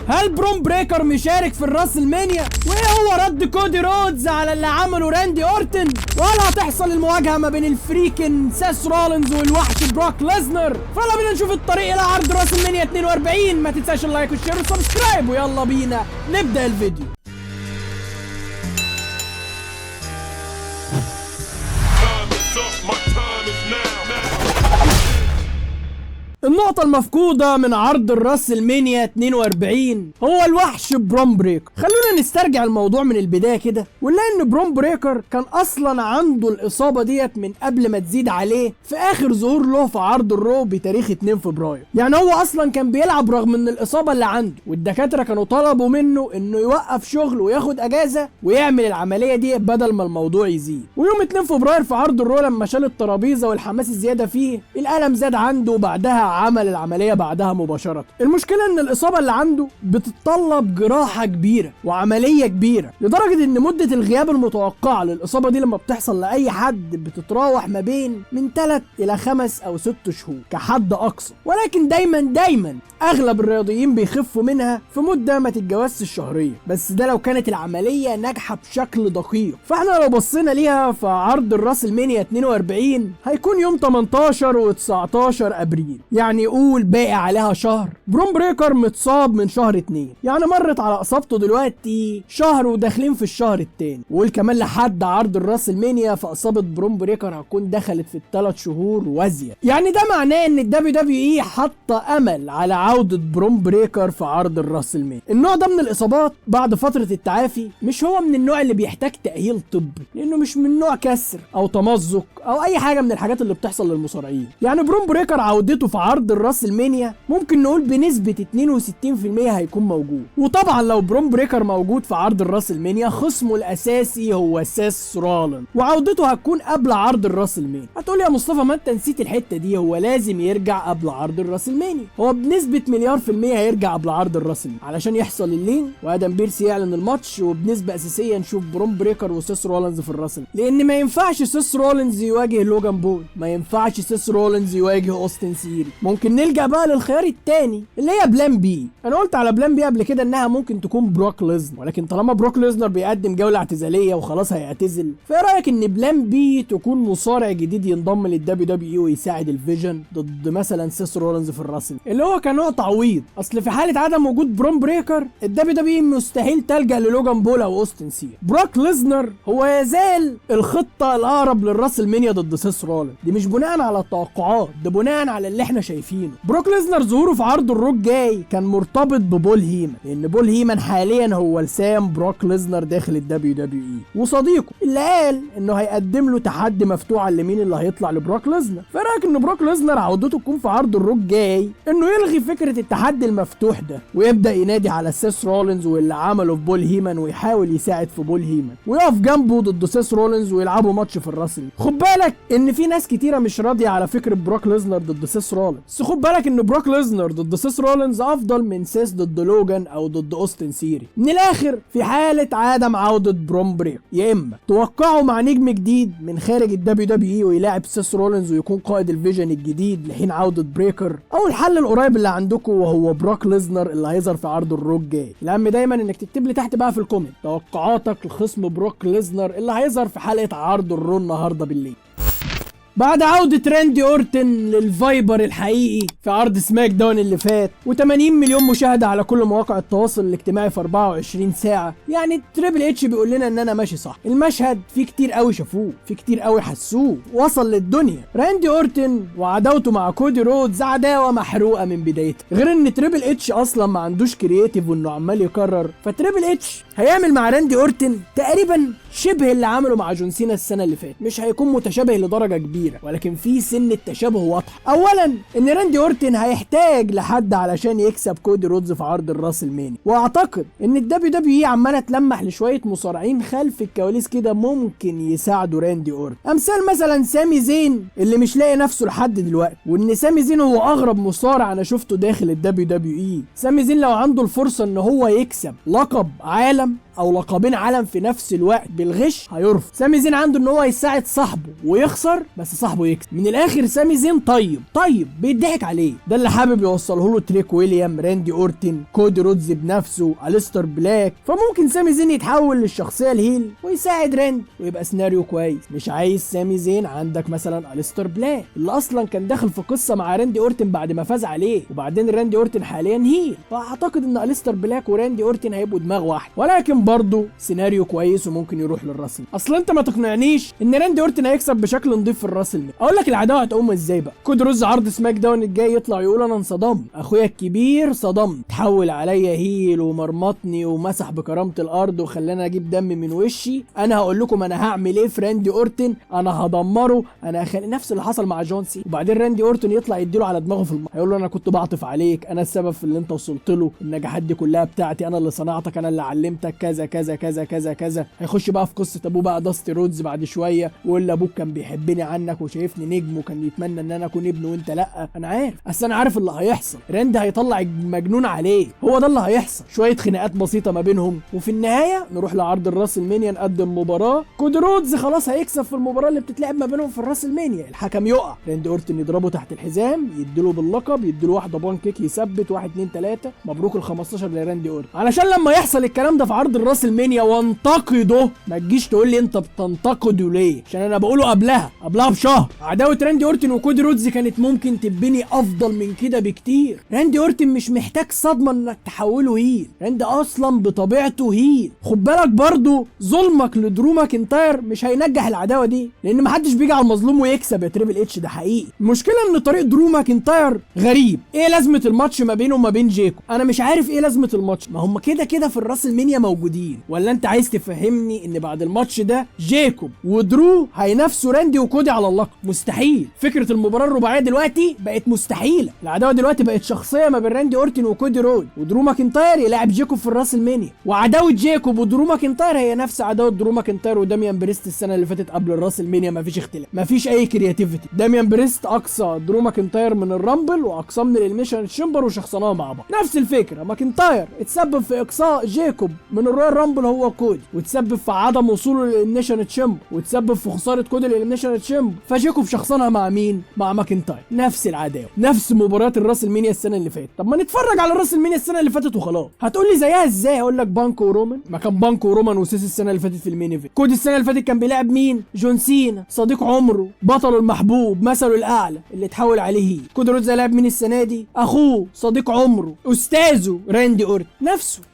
هل برون بريكر مشارك في الراس المانيا؟ وايه هو رد كودي رودز على اللي عمله راندي اورتن؟ وهل هتحصل المواجهه ما بين الفريكن سيس رولينز والوحش بروك ليزنر؟ فيلا بينا نشوف الطريق الى عرض راس المانيا 42. ما تنساش اللايك والشير والسبسكرايب، ويلا بينا نبدا الفيديو. النقطة المفقودة من عرض الراس المانيا 42 هو الوحش برون بريكر. خلونا نسترجع الموضوع من البداية كده ونلاقي ان برون بريكر كان اصلا عنده الاصابة ديت من قبل ما تزيد عليه في اخر ظهور له في عرض الرو بتاريخ 2 فبراير. يعني هو اصلا كان بيلعب رغم من الاصابة اللي عنده، والدكاترة كانوا طلبوا منه انه يوقف شغل وياخد اجازة ويعمل العملية دي بدل ما الموضوع يزيد. ويوم 2 فبراير في عرض الرو لما شال الترابيزة والحماس الزيادة فيه، الالم زاد عنده وبعدها عمل العملية بعدها مباشرة. المشكلة ان الاصابة اللي عنده بتتطلب جراحة كبيرة وعملية كبيرة، لدرجة ان مدة الغياب المتوقعة للاصابة دي لما بتحصل لاي حد بتتراوح ما بين من 3 إلى 5 أو 6 شهور كحد اقصى، ولكن دايما اغلب الرياضيين بيخفوا منها في مدة ما تتجاوزش الشهرية، بس ده لو كانت العملية ناجحة بشكل دقيق. فاحنا لو بصينا ليها في عرض الراس المانيا 42 هيكون يوم 18 و19 ابريل، يعني قول باقي عليها شهر. برون بريكر متصاب من شهر 2، يعني مرت على اصابته دلوقتي شهر وداخلين في الشهر التاني، وقول كمان لحد عرض الراس المانيا فاصابة برون بريكر هتكون دخلت في ال3 شهور وازيد. يعني ده معناه ان الدبليو دبليو اي حاطه امل على عودة برون بريكر في عرض الراس المانيا. النوع ده من الاصابات بعد فترة التعافي مش هو من النوع اللي بيحتاج تأهيل طبي، لانه مش من نوع كسر او تمزق او اي حاجة من الحاجات اللي بتحصل للمصارعين. يعني برون بريكر عودته في عرض الراس المانيا ممكن نقول بنسبة 62% هيكون موجود. وطبعا لو برون بريكر موجود في عرض الراس المانيا خصمه الاساسي هو سيس رولينز، وعودته هتكون قبل عرض الراس المانيا. هتقول يا مصطفى ما انت نسيت الحتة دي، هو لازم يرجع قبل عرض الراس المانيا، هو بنسبة مليار في المية هيرجع قبل عرض الراس المانيا علشان يحصل اللين وادم بيرسي يعلن الماتش، وبنسبة اساسية نشوف برون بريكر وسيس رولينز في الراس المانيا. لان ما ينفعش سيس رولينز يواجه لوجان بول، ما ينفعش سيس رولينز يواجه اوستن سيري. ممكن نلجأ بقى للخيار التاني اللي هي بلان بي. انا قلت على بلان بي قبل كده انها ممكن تكون بروك ليزنر، ولكن طالما بروك ليزنر بيقدم جولة اعتزالية وخلاص هيعتزل، فايه رايك ان بلان بي تكون مصارع جديد ينضم للدبليو دبليو اي ويساعد الفيجن ضد مثلا سيس رولينز في الراس اللي هو كنوع تعويض. اصل في حالة عدم وجود برون بريكر الدبليو دبليو اي مستحيل تلجأ للوجان بول او اوستن سيري. بروك ليزنر هو يزال الخطة الاقرب للراس المانيا ضد سيس رولينز. دي مش بناء على التوقعات، ده بناء على اللي احنا شايفينه. بروك ليزنر ظهوره في عرض الروك جاي كان مرتبط ببول هيمن، لان بول هيمن حاليا هو لسان بروك ليزنر داخل الدبليو دبليو اي، وصديقه اللي قال انه هيقدم له تحدي مفتوح على مين اللي هيطلع لبروك ليزنر. فرايك ان بروك ليزنر عودته تكون في عرض الروك جاي انه يلغي فكره التحدي المفتوح ده ويبدا ينادي على سيس رولينز واللي عمله في بول هيمن، ويحاول يساعد في بول هيمن ويقف جنبه ضد سيس رولينز ويلعبوا ماتش في الراس. خد بالك ان في ناس كتيره مش راضيه على فكره بروك ليزنر ضد سيس رولينز، بس خد بالك ان بروك ليزنر ضد سيس رولينز افضل من سيس ضد لوجان او ضد اوستن سيري. من الاخر في حاله عدم عوده برون بريك، يا اما توقعوا مع نجم جديد من خارج الدبليو دبليو اي ويلاعب سيس رولينز ويكون قائد الفيجن الجديد لحين عوده بريكر، او الحل القريب اللي عندكم وهو بروك ليزنر اللي هيظهر في عرض الروك جاي. الاهم دايما انك تكتب لي تحت بقى في الكومنت توقعاتك لخصم بروك ليزنر اللي هيظهر في حلقه عرض الرو النهارده بالليل. بعد عودة راندي اورتن للفايبر الحقيقي في عرض سماك داون اللي فات و80 مليون مشاهدة على كل مواقع التواصل الاجتماعي في 24 ساعة، يعني تريبل اتش بيقول لنا ان انا ماشي صح. المشهد فيه كتير قوي شافوه، فيه كتير قوي حسوه، وصل للدنيا. راندي اورتن وعداوته مع كودي رودز عداوة محروقة من بدايتها، غير ان تريبل اتش اصلا ما عندوش كرياتيف وانه عمال يكرر، فتريبل اتش هيعمل مع راندي اورتن تقريبا شبه اللي عمله مع جون سينا السنة اللي فاتت. مش هيكون متشابه لدرجة كبيرة، ولكن في سن التشابه واضحة. اولا ان راندي اورتن هيحتاج لحد علشان يكسب كودي رودز في عرض الراس الماني، واعتقد ان الدبليو دبليو اي عمالة تلمح لشوية مصارعين خلف الكواليس كده ممكن يساعدوا راندي اورتن. امثال مثلا سامي زين اللي مش لاقي نفسه لحد دلوقتي، وان سامي زين هو اغرب مصارع انا شفته داخل الدبليو دبليو اي. سامي زين لو عنده الفرصة ان هو يكسب لقب عالم او لقبين علم في نفس الوقت بالغش هيرفض. سامي زين عنده ان هو يساعد صاحبه ويخسر بس صاحبه يكسب. من الاخر سامي زين طيب بيضحك عليه. ده اللي حابب يوصله له تريك ويليام، راندي اورتن، كودي رودز بنفسه، أليستر بلاك. فممكن سامي زين يتحول للشخصيه الهيل ويساعد راندي ويبقى سيناريو كويس. مش عايز سامي زين، عندك مثلا أليستر بلاك اللي اصلا كان داخل في قصه مع راندي اورتن بعد ما فاز عليه، وبعدين راندي اورتن حاليا هيل، فاعتقد ان أليستر بلاك وراندي اورتن هيبقوا دماغ واحد. ولكن برضه سيناريو كويس وممكن يروح للراسل. اصلا انت ما تقنعنيش ان راندي اورتن هيكسب بشكل نظيف في الراسل. اقول لك العداوه هتقوم ازاي بقى. كود روز عرض سماك داون الجاي يطلع يقول انا انصدمت، اخويا الكبير صدمت، تحول عليا هيل ومرمطني ومسح بكرامه الارض وخلاني اجيب دم من وشي. انا هقول لكم انا هعمل ايه في راندي اورتن، انا هدمره، انا هخلي نفس اللي حصل مع جون سي. وبعدين راندي اورتن يطلع يديله على دماغه في هيقول له انا كنت بعطف عليك، انا السبب في اللي انت وصلت له، النجاحات دي كلها بتاعتي، انا اللي صنعتك، انا اللي علمتك كذا كذا كذا كذا كذا. هيخش بقى في قصه ابوه بقى داستي رودز بعد شويه ويقول له ابوك كان بيحبني عنك وشايفني نجم وكان يتمنى ان انا اكون ابنه وانت لا. انا عارف، اصل انا عارف اللي هيحصل. راندي هيطلع المجنون عليه، هو ده اللي هيحصل. شويه خناقات بسيطه ما بينهم وفي النهايه نروح لعرض الراسل مانيا، نقدم مباراه. كودي رودز خلاص هيكسب في المباراه اللي بتتلعب ما بينهم في الراسل مانيا. الحكم يقع، راندي اورتن يضربه تحت الحزام، يديله باللقب، يديله واحده بان كيك، يثبت 1 2 3 مبروك ال 15 لراندي اورتن. علشان لما يحصل الكلام ده في عرض الراسل مانيا وانتقده ما تجيش تقول لي انت بتنتقده ليه، عشان انا بقوله قبلها بشهر. عداوه راندي اورتن وكودي رودز كانت ممكن تبني افضل من كده بكتير. راندي اورتن مش محتاج صدمه انك تحوله هيل، راندي اصلا بطبيعته هيل. خد بالك برضو ظلمك لدرو ماكنتاير مش هينجح العداوه دي، لان محدش بيجي على المظلوم ويكسب يا تريبل اتش، ده حقيقي. المشكله ان طريق درو ماكنتاير غريب. ايه لازمه الماتش ما بينه وما بين جيكو؟ انا مش عارف ايه لازمه الماتش، ما هم كده كده في الراسل مانيا موجودين. ولا انت عايز تفهمني ان بعد الماتش ده جيكوب ودرو هينافسوا راندي وكودي على اللقب؟ مستحيل. فكره المباراه الرباعيه دلوقتي بقت مستحيله. العداوه دلوقتي بقت شخصيه ما بين راندي اورتن وكودي رود، ودرو ماكنتاير يلاعب جيكوب في الراسل مانيا. وعداوه جيكوب ودرو ماكنتاير هي نفس عداوه درو ماكنتاير وداميان بريست السنه اللي فاتت قبل الراسل مانيا، مفيش اختلاف، مفيش اي كرياتيفيتي. داميان بريست اقصى درو ماكنتاير من الرامبل واقصى من الاليميشن تشامبر وشخصناه مع بعض. نفس الفكره، ماكنتاير اتسبب في اقصاء جيكوب من الرويال رامبل هو كودي، وتسبب في عدم وصوله للاليميشن تشامبر، وتسبب في خساره كودي الاليميشن تشامبر. فجيكوب شخصنها مع مين؟ مع ماكنتاير. نفس العداوه، نفس مباريات الراسل مانيا السنه اللي فاتت. طب ما نتفرج على الراسل مانيا السنه اللي فاتت وخلاص. هتقول لي زيها ازاي؟ هقول لك بانكو ورومان. ما كان بانكو ورومان وسيس السنه اللي فاتت في المين ايفنت. كودي السنه اللي فاتت كان بيلعب مين؟ جون سينا، صديق عمره، بطله المحبوب، مثله الاعلى اللي اتحول عليه هي. كودي رودز هيلاعب مين السنه دي؟ اخوه، صديق عمره، استاذه راندي اورتن.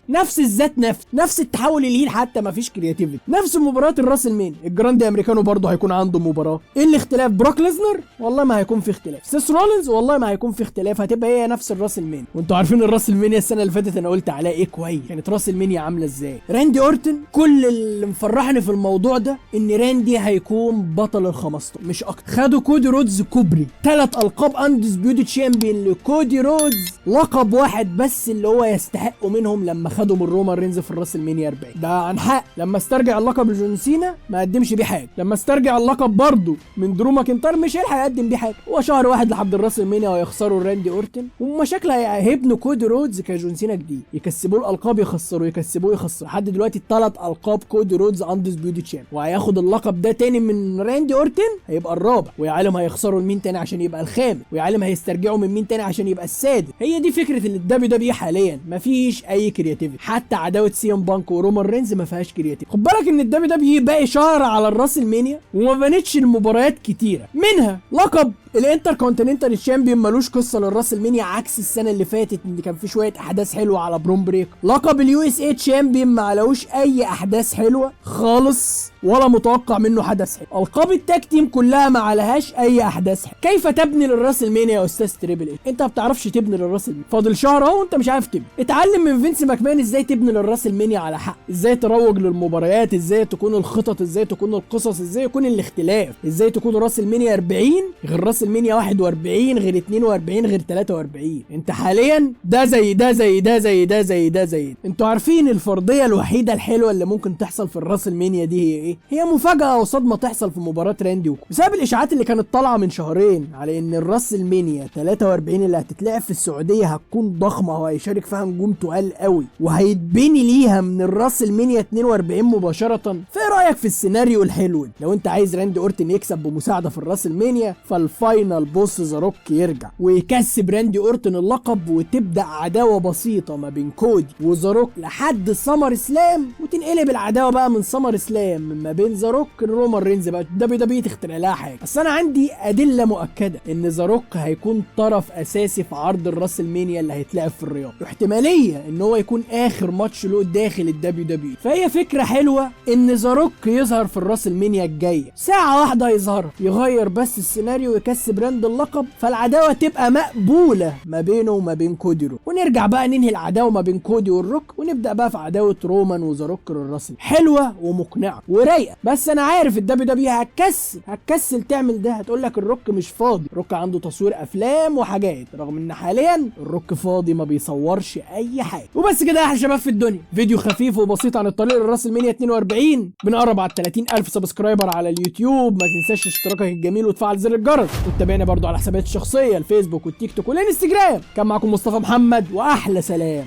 نفس الذات، نفس التحول الهيل، حتى مفيش كرياتيفيتي. نفس مباراه الراسل مانيا. الجراندي امريكانو برضه هيكون عنده مباراه. ايه الاختلاف؟ بروك ليزنر والله ما هيكون في اختلاف، سيس رولينز والله ما هيكون في اختلاف، هتبقى هي نفس الراسل مانيا. وانتوا عارفين الراسل مانيا السنه اللي فاتت انا قلت عليها ايه كويس، كانت راسل مانيا عامله ازاي. راندي اورتن كل اللي مفرحني في الموضوع ده ان راندي هيكون بطل ال15 مش اكتر. خدوا كودي رودز كوبري، 3 القاب اندسبيوتد تشامبيون لكودي رودز، لقب واحد بس اللي هو يستحقه منهم لما خدوا من رومان رينز في الراسل مانيا 40. ده عن حق. لما استرجع اللقب لجون سينا ما قدمش بيه حاجه، لما استرجع اللقب برضه من درو ماكنتاير مش هيلحق يقدم بيه حاجه. هو شهر واحد لحد الراسل مانيا ويخسروا راندي اورتن، ومشاكل هيبنوا كودي رودز كجون سينا جديد، يكسبوه الالقاب يخسروا، يكسبوه يخسروا. لحد دلوقتي 3 القاب كودي رودز اندسبيوتد تشامبيون، وهياخد اللقب ده تاني من راندي اورتن هيبقى الرابع. ويا عالم هيخسروا لمين تاني عشان يبقى الخامس، ويا عالم هيسترجعوا من مين تاني عشان يبقى السادس. هي دي فكره ان الدبليو دبليو حاليا مفيش اي كرياتيفيتي. حتى عداوه سيام بانك ورومان رينز ما فيهاش كرياتيف. خد بالك ان الدبليو دبليو باقي شهر على الراسل مانيا وما بنتش المباريات كتيره، منها لقب الانتر كونتيننتال تشامبيون ملوش قصه للراسل مانيا عكس السنه اللي فاتت اللي كان في شويه احداث حلوه على برون بريك. لقب اليو اس اي تشامبيون ما علوش اي احداث حلوه خالص ولا متوقع منه حدث حلو. القاب التاج تيم كلها ما عليهاش اي احداث حلو. كيف تبني للراسل مانيا يا استاذ تريبل اتش؟ انت ما بتعرفش تبني للراسل مانيا، فاضل شهر اهو انت مش عارف تبني. اتعلم من فينس ماكمان ازاي تبني للراسل مانيا على حق، ازاي تروج للمباريات، ازاي تكون الخطط، ازاي تكون القصص، ازاي يكون الاختلاف، ازاي تكون راسل مانيا 40 غير راسل مانيا 41 غير 42 غير 43. انت حاليا ده زي ده زي ده زي ده زي ده زي. انتوا عارفين الفرضيه الوحيده الحلوه اللي ممكن تحصل في الراسل مانيا دي هي ايه؟ هي مفاجاه او صدمه تحصل في مباراه راندي وكو، بسبب الاشاعات اللي كانت طالعه من شهرين على ان الراسل مانيا 43 اللي هتتلعب في السعوديه هتكون ضخمه وهيشارك فيها نجوم تقال قوي وهيتبني ليها من الراس المنيا 42 مباشره. فايه رايك في السيناريو الحلو؟ لو انت عايز راندي اورتن يكسب بمساعده في الراس المنيا، فالفاينل بوس ذا روك يرجع ويكسب راندي اورتن اللقب، وتبدا عداوه بسيطه ما بين كودي وذا روك لحد سمر سلام، وتنقلب العداوه بقى من سمر سلام ما بين ذا روك لرومان رينز بقى دبليو تخترع لها حاجه. بس انا عندي ادله مؤكده ان ذا روك هيكون طرف اساسي في عرض الراس المنيا اللي هيتلعب في الرياض، واحتماليه ان هو يكون اخر ماتش له داخل الدبليو. فهي فكره حلوه ان ذا روك يظهر في الراس المنيا الجايه، ساعه واحده يظهر يغير بس السيناريو ويكسب راند اللقب، فالعداوه تبقى مقبوله ما بينه وما بين كودي روك، ونرجع بقى ننهي العداوه ما بين كودي والروك، ونبدا بقى في عداوه رومان وذا روك للراس. حلوه ومقنعه ورايقه. بس انا عارف الدبليو هتكسل تعمل ده، هتقول لك الروك مش فاضي، الروك عنده تصوير افلام وحاجات، رغم ان حاليا الروك فاضي ما بيصورش اي حاجه. وبس كده يا احلى شباب في الدنيا، فيديو خفيف وبسيط عن الطريق للراس المنيا 42. بنقرب على 30,000 سبسكرايبر على اليوتيوب. ما تنساش اشتراكك الجميل وتفعل زر الجرس، وتتابعني برضو على حساباتي الشخصيه الفيسبوك والتيك توك والانستجرام. كان معكم مصطفى محمد، واحلى سلام.